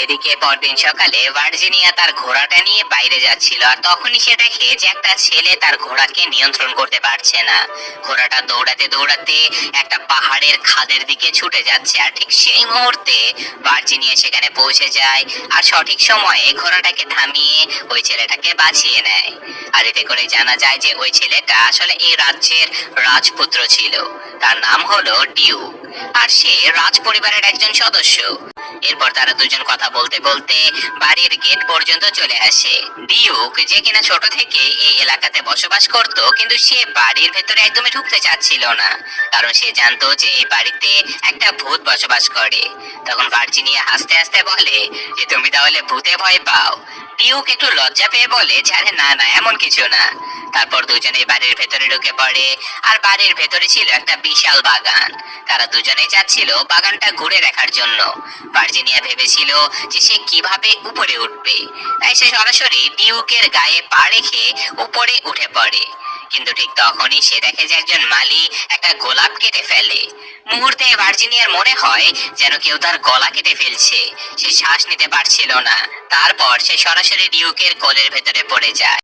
এদিকে পরদিন সকালে ভার্জিনিয়া তার ঘোড়াটা নিয়ে বাইরে যাচ্ছিল, আর তখনই সে দেখে যে একটা ছেলে তার ঘোড়াকে নিয়ন্ত্রণ করতে পারছে না। ঘোড়াটা দৌড়াতে দৌড়াতে একটা পাহাড়ের খাদের দিকে ছুটে যাচ্ছে, আর ঠিক সেই মুহূর্তে ভার্জিনিয়া সেখানে পৌঁছে যায় আর সঠিক সময়ে ঘোড়াটাকে থামিয়ে ওই ছেলেটাকে বাঁচিয়ে নেয়। আর এতে করে জানা যায় যে ওই ছেলেটা আসলে এই রাজ্যের রাজপুত্র ছিল। তার নাম হলো ডিউক, আর সে রাজ পরিবারের একজন সদস্য। এরপর তারা দুজন কথা বলতে বলতে বাড়ির গেট পর্যন্ত চলে আসে। ডিউক, যে কিনা ছোট থেকে এই এলাকাতে বসবাস করত, কিন্তু সে বাড়ির ভেতরে একদমই ঢুকতে চাচ্ছিল না, কারণ সে জানতো যে এই বাড়িতে একটা ভূত বসবাস করে। তখন ভার্জিনিয়া হাসতে হাসতে বলে যে তুমি তাহলে ভূতে ভয় পাও। ডিউক একটু লজ্জা পেয়ে বলে যে আরে না না, এমন কিছু না। তারপর দুজনেই বাড়ির ভেতরে ঢুকে পড়ে, আর বাড়ির ভেতরে ছিল একটা বিশাল বাগান। তারা দুজনেই যাচ্ছিল বাগানটা ঘুরে দেখার জন্য। ভার্জিনিয়া ভেবেছিল যে সে কিভাবে উপরে উঠবে, তাই সে সরাসরি ডিউকের গায়ে পা রেখে উপরে উঠে পড়ে। কিন্তু ঠিক তখনই সে দেখে যে একজন মালি একটা গোলাপ কেটে ফেলে। মুহূর্তে ভার্জিনিয়ার মনে হয় যেন কেউ তার গলা কেটে ফেলছে। সে শ্বাস নিতে পারছিল না। তারপর সে সরাসরি ডিউকের কোলের ভেতরে পড়ে যায়।